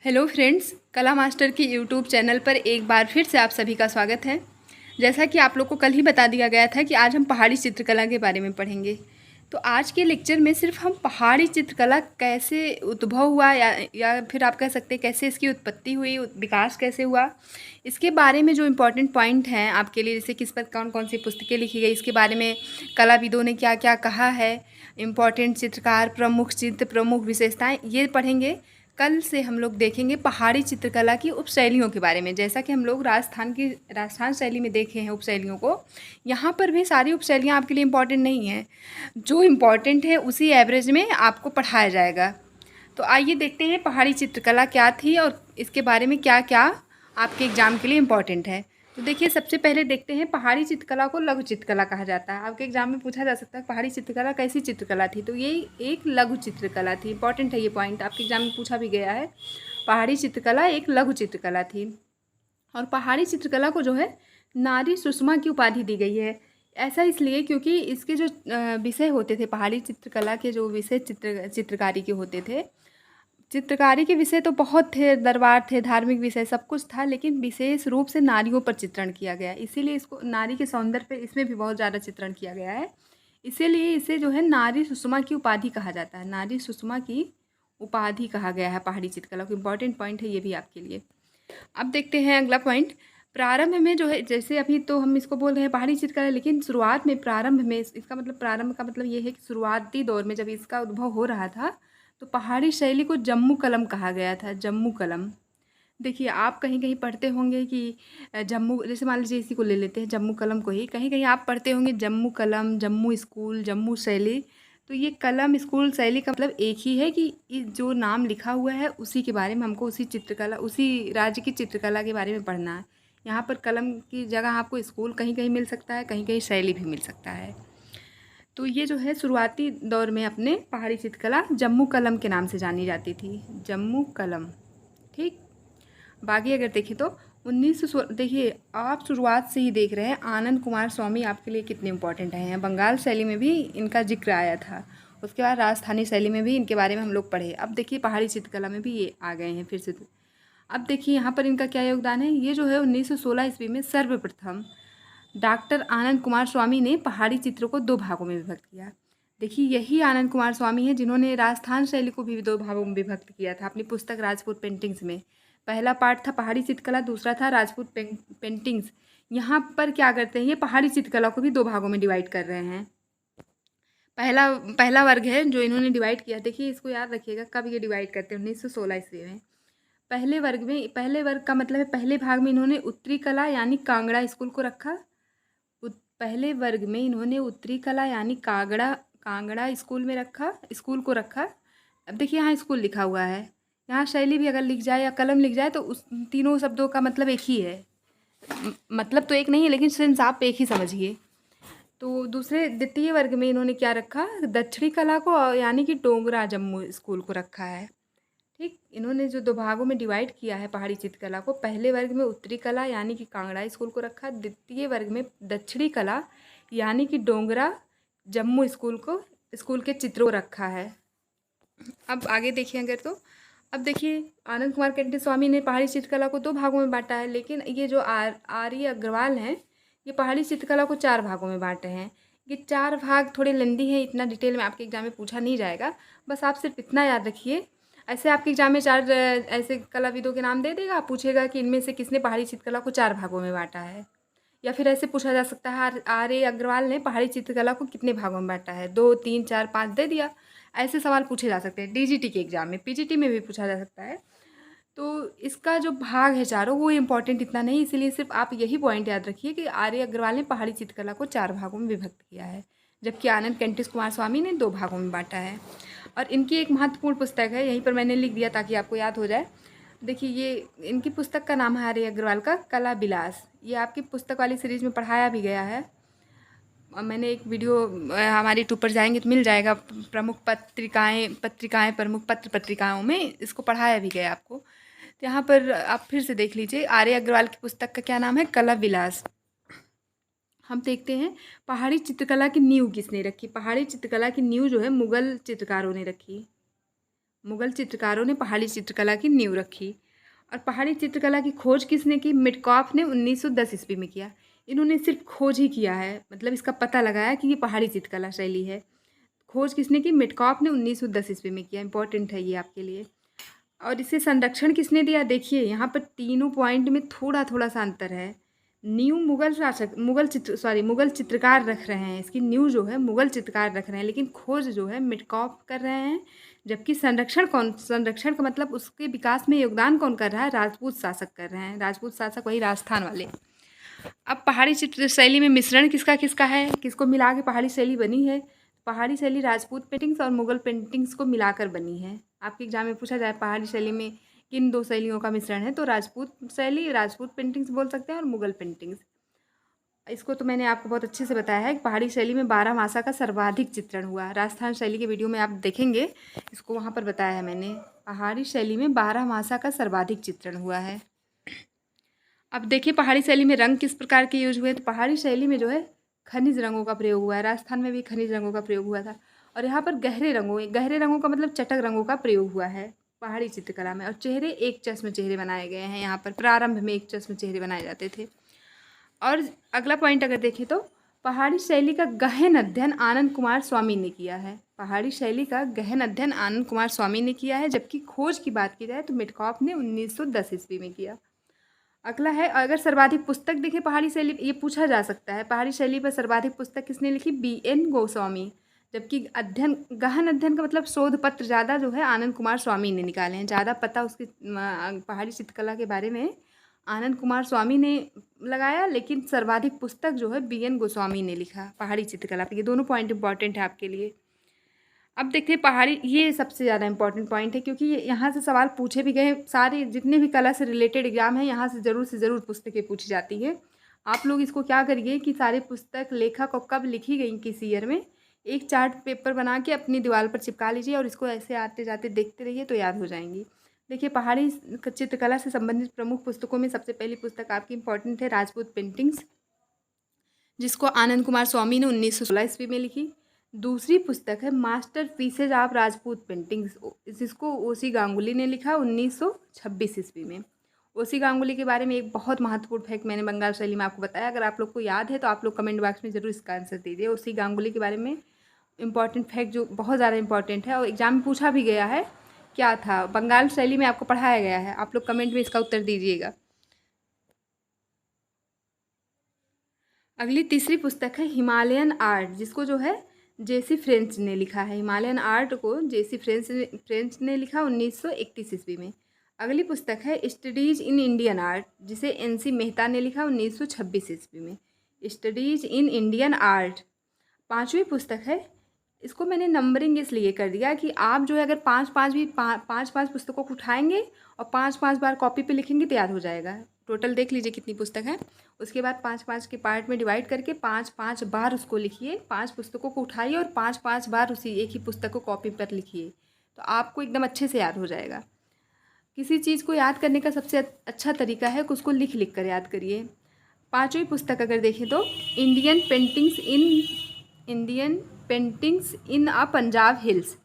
Hello friends, कला master की YouTube channel पर एक बार फिर से आप सभी का स्वागत है। जैसा कि आप लोग को कल ही बता दिया गया था कि आज हम पहाड़ी चित्रकला के बारे में पढ़ेंगे। तो आज के लेक्चर में सिर्फ हम पहाड़ी चित्रकला कैसे उद्भव हुआ या फिर आप कह सकते हैं कैसे इसकी उत्पत्ति हुई, विकास कैसे हुआ, इसके बारे में जो इम्पोर्टेंट पॉइंट हैं आपके लिए, जैसे किस पर कौन कौन सी पुस्तकें लिखी गई, इसके बारे में कलाविदों ने क्या क्या कहा है, इम्पोर्टेंट चित्रकार, प्रमुख चित्र, प्रमुख विशेषताएँ, ये पढ़ेंगे। कल से हम लोग देखेंगे पहाड़ी चित्रकला की उपशैलियों के बारे में। जैसा कि हम लोग राजस्थान शैली में देखे हैं उपशैलियों को, यहाँ पर भी सारी उपशैलियाँ आपके लिए इम्पॉर्टेंट नहीं हैं। जो इम्पॉर्टेंट है उसी एवरेज में आपको पढ़ाया जाएगा। तो आइए देखते हैं पहाड़ी चित्रकला क्या थी और इसके बारे में क्या क्या आपके एग्ज़ाम के लिए इम्पॉर्टेंट है। तो देखिए, सबसे पहले देखते हैं पहाड़ी चित्रकला को लघु चित्रकला कहा जाता है। आपके एग्जाम में पूछा जा सकता है पहाड़ी चित्रकला कैसी चित्रकला थी, तो ये एक लघु चित्रकला थी। इंपॉर्टेंट है ये पॉइंट, आपके एग्जाम में पूछा भी गया है। पहाड़ी चित्रकला एक लघु चित्रकला थी और पहाड़ी चित्रकला को जो है नारी सुषमा की उपाधि दी गई है। ऐसा इसलिए क्योंकि इसके जो विषय होते थे, पहाड़ी चित्रकला के जो विषय चित्रकारी के होते थे, चित्रकारी के विषय तो बहुत थे, दरबार थे, धार्मिक विषय सब कुछ था, लेकिन विशेष रूप से नारियों पर चित्रण किया गया, इसीलिए इसको नारी के सौंदर्य पे इसमें भी बहुत ज़्यादा चित्रण किया गया है। इसीलिए इसे जो है नारी सुषमा की उपाधि कहा जाता है। नारी सुषमा की उपाधि कहा गया है पहाड़ी चित्रकला को। इम्पॉर्टेंट पॉइंट है ये भी आपके लिए। अब देखते हैं अगला पॉइंट। प्रारंभ में जो है, जैसे अभी तो हम इसको बोल रहे हैं पहाड़ी चित्रकला, लेकिन शुरुआत में प्रारंभ में इसका मतलब, प्रारंभ का मतलब ये है कि शुरुआती दौर में जब इसका उद्भव हो रहा था तो पहाड़ी शैली को जम्मू कलम कहा गया था। जम्मू कलम, देखिए आप कहीं कहीं पढ़ते होंगे कि जम्मू, जैसे मान लीजिए इसी को ले लेते हैं जम्मू कलम को ही, कहीं कहीं आप पढ़ते होंगे जम्मू कलम, जम्मू स्कूल, जम्मू शैली। तो ये कलम स्कूल शैली का मतलब एक ही है कि जो नाम लिखा हुआ है उसी के बारे में हमको, उसी चित्रकला, उसी राज्य की चित्रकला के बारे में पढ़ना है। यहाँ पर कलम की जगह आपको स्कूल कहीं कहीं मिल सकता है, कहीं कहीं शैली भी मिल सकता है। तो ये जो है शुरुआती दौर में अपने पहाड़ी चित्रकला जम्मू कलम के नाम से जानी जाती थी। जम्मू कलम, ठीक। बाकी अगर देखें तो 1916, देखिए आप शुरुआत से ही देख रहे हैं आनंद कुमार स्वामी आपके लिए कितने इंपॉर्टेंट हैं। बंगाल शैली में भी इनका जिक्र आया था, उसके बाद राजस्थानी शैली में भी इनके बारे में हम लोग पढ़े। अब देखिए पहाड़ी चित्रकला में भी ये आ गए हैं फिर से। अब देखिए यहाँ पर इनका क्या योगदान है। ये जो है 1916 ईस्वी में सर्वप्रथम डॉक्टर आनंद कुमार स्वामी ने पहाड़ी चित्र को दो भागों में विभक्त किया। देखिए यही आनंद कुमार स्वामी हैं जिन्होंने राजस्थान शैली को भी दो भागों में विभक्त किया था अपनी पुस्तक राजपूत पेंटिंग्स में। पहला पार्ट था पहाड़ी चित्रकला, दूसरा था राजपूत पेंटिंग्स। यहाँ पर क्या करते हैं, ये पहाड़ी चित्रकला को भी दो भागों में डिवाइड कर रहे हैं। पहला पहला वर्ग है जो इन्होंने डिवाइड किया। देखिए इसको याद रखिएगा कब ये डिवाइड करते हैं, 1916 ईस्वी में। पहले वर्ग का मतलब है, पहले भाग में इन्होंने उत्तरी कला यानी कांगड़ा स्कूल को रखा। पहले वर्ग में इन्होंने उत्तरी कला यानी कांगड़ा स्कूल को रखा। अब देखिए यहाँ स्कूल लिखा हुआ है, यहाँ शैली भी अगर लिख जाए या कलम लिख जाए तो उस तीनों शब्दों का मतलब एक ही है। मतलब तो एक नहीं है, लेकिन सेंस आप एक ही समझिए। तो द्वितीय वर्ग में इन्होंने क्या रखा, दक्षिणी कला को यानी कि डोगरा जम्मू स्कूल को रखा है। ठीक, इन्होंने जो दो भागों में डिवाइड किया है पहाड़ी चित्रकला को, पहले वर्ग में उत्तरी कला यानी कि कांगड़ा स्कूल को रखा, द्वितीय वर्ग में दक्षिणी कला यानी कि डोगरा जम्मू स्कूल के चित्रों को रखा है। अब आगे देखिए अगर तो, अब देखिए आनंद कुमार केंटी स्वामी ने पहाड़ी चित्रकला को दो भागों में बांटा है, लेकिन ये जो आर्य अग्रवाल हैं, ये पहाड़ी चित्रकला को चार भागों में बांटे हैं। ये चार भाग थोड़े लेंदी हैं, इतना डिटेल में आपके एग्जाम में पूछा नहीं जाएगा, बस आप सिर्फ इतना याद रखिए। ऐसे आपके एग्जाम में चार ऐसे कलाविदों के नाम दे देगा, पूछेगा कि इनमें से किसने पहाड़ी चित्रकला को चार भागों में बांटा है। या फिर ऐसे पूछा जा सकता है आर्य अग्रवाल ने पहाड़ी चित्रकला को कितने भागों में बांटा है, 2 3 4 5 दे दिया। ऐसे सवाल पूछे जा सकते हैं डीजीटी के एग्जाम में, पीजीटी में भी पूछा जा सकता है। तो इसका जो भाग है चारों, वो इम्पॉर्टेंट इतना नहीं, इसलिए सिर्फ आप यही पॉइंट याद रखिए कि आर्य अग्रवाल ने पहाड़ी चित्रकला को चार भागों में विभक्त किया है, जबकि आनंद कैंटिस कुमार स्वामी ने दो भागों में बांटा है। और इनकी एक महत्वपूर्ण पुस्तक है, यहीं पर मैंने लिख दिया ताकि आपको याद हो जाए। देखिए ये इनकी पुस्तक का नाम है आर्य अग्रवाल का कला विलास। ये आपकी पुस्तक वाली सीरीज़ में पढ़ाया भी गया है। और मैंने एक वीडियो हमारे यूट्यूब पर जाएंगे तो मिल जाएगा, प्रमुख पत्रिकाएं प्रमुख पत्रिकाओं में इसको पढ़ाया भी गया आपको। तो यहाँ पर आप फिर से देख लीजिए, आर्य अग्रवाल की पुस्तक का क्या नाम है, कला विलास। हम देखते हैं पहाड़ी चित्रकला की नींव किसने रखी। पहाड़ी चित्रकला की नींव जो है मुगल चित्रकारों ने रखी। मुग़ल चित्रकारों ने पहाड़ी चित्रकला की नींव रखी। और पहाड़ी चित्रकला की खोज किसने की? मिटकॉफ ने 1910 ईस्वी में किया। इन्होंने सिर्फ खोज ही किया है, मतलब इसका पता लगाया कि ये पहाड़ी चित्रकला शैली है। खोज किसने की? मिटकॉफ ने 1910 ईस्वी में किया। इंपॉर्टेंट है ये आपके लिए। और इसे संरक्षण किसने दिया? देखिए यहाँ पर तीनों पॉइंट में थोड़ा थोड़ा सा अंतर है। नींव मुग़ल चित्रकार रख रहे हैं, इसकी नींव जो है मुग़ल चित्रकार रख रहे हैं, लेकिन खोज जो है मिटकॉफ कर रहे हैं। जबकि संरक्षण का मतलब उसके विकास में योगदान कौन कर रहा है? राजपूत शासक कर रहे हैं। राजपूत शासक वही राजस्थान वाले। अब पहाड़ी चित्र शैली में मिश्रण किसका किसका है? किसको मिला के पहाड़ी शैली बनी है? पहाड़ी शैली राजपूत पेंटिंग्स और मुग़ल पेंटिंग्स को मिलाकर बनी है। आपके एग्जाम में पूछा जाए पहाड़ी शैली में किन दो शैलियों का मिश्रण है, तो राजपूत शैली, राजपूत पेंटिंग्स बोल सकते हैं, और मुग़ल पेंटिंग्स। इसको तो मैंने आपको बहुत अच्छे से बताया है कि पहाड़ी शैली में 12 मासा का सर्वाधिक चित्रण हुआ। राजस्थान शैली के वीडियो में आप देखेंगे, इसको वहाँ पर बताया है मैंने। पहाड़ी शैली में 12 मासा का सर्वाधिक चित्रण हुआ है। अब देखिए पहाड़ी शैली में रंग किस प्रकार के यूज हुए। तो पहाड़ी शैली में जो है खनिज रंगों का प्रयोग हुआ है। राजस्थान में भी खनिज रंगों का प्रयोग हुआ था। और यहाँ पर गहरे रंगों का मतलब चटक रंगों का प्रयोग हुआ है पहाड़ी चित्रकला में। और चेहरे एक चश्म चेहरे बनाए गए हैं। यहाँ पर प्रारंभ में एक चश्म चेहरे बनाए जाते थे। और अगला पॉइंट अगर देखें तो पहाड़ी शैली का गहन अध्ययन आनंद कुमार स्वामी ने किया है। पहाड़ी शैली का गहन अध्ययन आनंद कुमार स्वामी ने किया है। जबकि खोज की बात की जाए तो मिटकॉफ ने 1910 ईस्वी में किया। अगला है, अगर सर्वाधिक पुस्तक देखें पहाड़ी शैली, ये पूछा जा सकता है पहाड़ी शैली पर सर्वाधिक पुस्तक किसने लिखी? BN गोस्वामी। जबकि गहन अध्ययन का मतलब शोध पत्र ज़्यादा जो है आनंद कुमार स्वामी ने निकाले हैं। ज़्यादा पता उसकी पहाड़ी चित्रकला के बारे में आनंद कुमार स्वामी ने लगाया, लेकिन सर्वाधिक पुस्तक जो है BN गोस्वामी ने लिखा पहाड़ी चित्रकला पर। ये दोनों पॉइंट इंपॉर्टेंट है आपके लिए। अब देखिए पहाड़ी, ये सबसे ज़्यादा इंपॉर्टेंट पॉइंट है, क्योंकि यहाँ से सवाल पूछे भी गए। सारे जितने भी कला से रिलेटेड एग्जाम हैं, यहाँ से ज़रूर पुस्तकें पूछी जाती हैं। आप लोग इसको क्या करिए कि सारे पुस्तक लेखक और कब लिखी गई किस ईयर में, एक चार्ट पेपर बना के अपनी दीवार पर चिपका लीजिए और इसको ऐसे आते जाते देखते रहिए तो याद हो जाएंगी। देखिए पहाड़ी चित्रकला से संबंधित प्रमुख पुस्तकों में सबसे पहली पुस्तक आपकी इंपॉर्टेंट है राजपूत पेंटिंग्स, जिसको आनंद कुमार स्वामी ने 1916 ईस्वी में लिखी। दूसरी पुस्तक है master pieces of Rajput paintings, जिसको ओसी गांगुली ने लिखा 1926 ईस्वी में। ओसी गांगुली के बारे में एक बहुत महत्वपूर्ण फैक्ट मैंने बंगाल शैली में आपको बताया। अगर आप लोग को याद है तो आप लोग कमेंट बॉक्स में ज़रूर इसका आंसर दीजिए। ओसी गांगुली के बारे में इंपॉर्टेंट फैक्ट जो बहुत ज़्यादा इंपॉर्टेंट है और एग्जाम में पूछा भी गया है, क्या था, बंगाल शैली में आपको पढ़ाया गया है। आप लोग कमेंट में इसका उत्तर दीजिएगा। अगली तीसरी पुस्तक है हिमालयन आर्ट, जिसको जो है जेसी फ्रेंच ने लिखा है। हिमालयन आर्ट को जेसी फ्रेंच ने लिखा 1931 ईस्वी में। अगली पुस्तक है स्टडीज इन इंडियन आर्ट, जिसे NC मेहता ने लिखा 1926 ईस्वी में। Studies in Indian art. पांचवी पुस्तक है, इसको मैंने नंबरिंग इसलिए कर दिया कि आप जो है अगर पाँच पुस्तकों को उठाएंगे और 5 बार कॉपी पे लिखेंगे तो याद हो जाएगा। टोटल देख लीजिए कितनी पुस्तक है, उसके बाद 5 के पार्ट में डिवाइड करके 5 बार उसको लिखिए। 5 पुस्तकों को उठाइए और 5 बार उसी एक ही पुस्तक को कॉपी पर लिखिए, तो आपको एकदम अच्छे से याद हो जाएगा। किसी चीज़ को याद करने का सबसे अच्छा तरीका है कि उसको लिख कर याद करिए। पाँचवीं पुस्तक अगर देखें तो Indian paintings in a Punjab hills.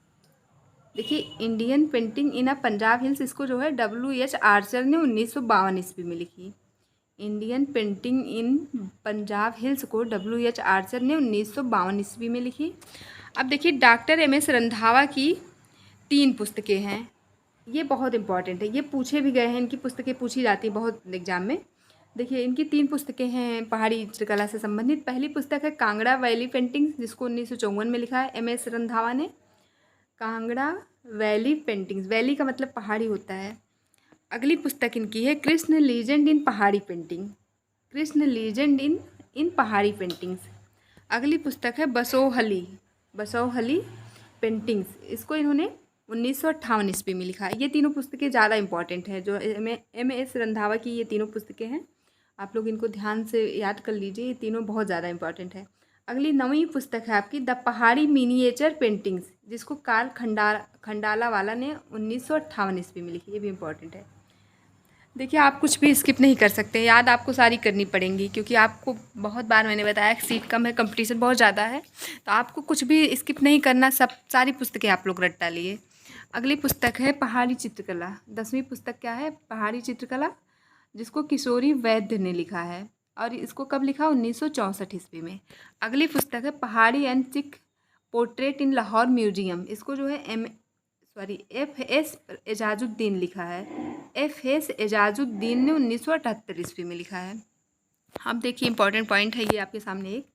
देखिए Indian painting in a Punjab hills, इसको जो है WH आर्चर ने 1952 ईस्वी में लिखी। इंडियन पेंटिंग इन पंजाब हिल्स को WH आर्चर ने 1952 ईस्वी में लिखी। अब देखिए डॉक्टर MS रंधावा की 3 पुस्तकें हैं, ये बहुत इंपॉर्टेंट है, ये पूछे भी गए हैं, इनकी पुस्तकें पूछी जाती हैं बहुत एग्जाम में। देखिए इनकी 3 पुस्तकें हैं पहाड़ी चित्रकला से संबंधित। पहली पुस्तक है कांगड़ा वैली पेंटिंग्स, जिसको 1954 में लिखा है MS रंधावा ने। कांगड़ा वैली पेंटिंग्स, वैली का मतलब पहाड़ी होता है। अगली पुस्तक इनकी है कृष्ण लीजेंड इन पहाड़ी पेंटिंग, कृष्ण लीजेंड इन पहाड़ी पेंटिंग्स। अगली पुस्तक है बसोहली पेंटिंग्स, इसको इन्होंने 1958 ईस्वी में लिखा है। ये तीनों पुस्तकें ज़्यादा इंपॉर्टेंट है, जो MS रंधावा की ये तीनों पुस्तकें हैं, आप लोग इनको ध्यान से याद कर लीजिए, ये तीनों बहुत ज़्यादा इंपॉर्टेंट है। अगली 9वीं पुस्तक है आपकी द पहाड़ी मिनिएचर पेंटिंग्स, जिसको कार्ल खंडाला वाला ने 1958 ईस्वी में लिखी, ये भी इंपॉर्टेंट है। देखिए आप कुछ भी स्किप नहीं कर सकते, याद आपको सारी करनी पड़ेंगी, क्योंकि आपको बहुत बार मैंने बताया कि सीट कम है, कंपटीशन बहुत ज़्यादा है, तो आपको कुछ भी स्किप नहीं करना, सारी पुस्तकें आप लोग रट डालिए। अगली पुस्तक है पहाड़ी चित्रकला। 10वीं पुस्तक क्या है? पहाड़ी चित्रकला, जिसको किशोरी वैद्य ने लिखा है और इसको कब लिखा? 1964 ईस्वी में। अगली पुस्तक है पहाड़ी and Sikh portrait in Lahore museum. इसको जो है F.S. एजाजुद्दीन लिखा है। F.S. एजाजुद्दीन ने 1978 ईस्वी में लिखा है। अब देखिए इंपॉर्टेंट पॉइंट है ये आपके सामने एक,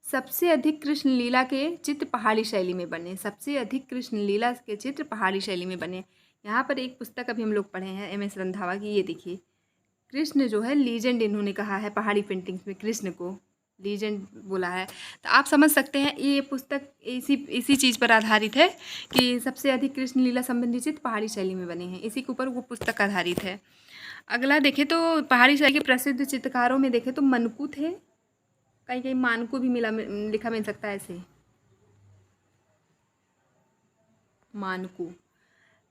सबसे अधिक कृष्ण लीला के चित्र पहाड़ी शैली में बने। सबसे अधिक कृष्ण लीला के चित्र पहाड़ी शैली में बने। यहाँ पर एक पुस्तक अभी हम लोग पढ़े हैं MS रंधावा की, ये देखिए कृष्ण जो है लीजेंड इन्होंने कहा है पहाड़ी पेंटिंग्स में, कृष्ण को लीजेंड बोला है। तो आप समझ सकते हैं ये पुस्तक इसी चीज़ पर आधारित है कि सबसे अधिक कृष्ण लीला संबंधी चित्र पहाड़ी शैली में बने हैं, इसी के ऊपर वो पुस्तक आधारित है। अगला देखें तो पहाड़ी शैली के प्रसिद्ध चित्रकारों में देखें तो मनकू थे, कहीं कहीं मानकू भी लिखा मिल सकता है ऐसे,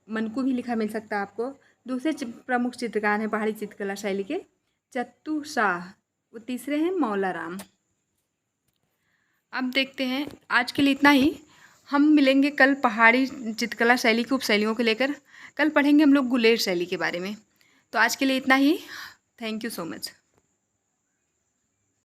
मनकू भी लिखा मिल सकता है आपको। दूसरे प्रमुख चित्रकार हैं पहाड़ी चित्रकला शैली के चत्तू शाह, वो तीसरे हैं मौला राम। अब देखते हैं, आज के लिए इतना ही। हम मिलेंगे कल पहाड़ी चित्रकला शैली की उपशैलियों को लेकर। कल पढ़ेंगे हम लोग गुलेर शैली के बारे में। तो आज के लिए इतना ही। Thank you so much.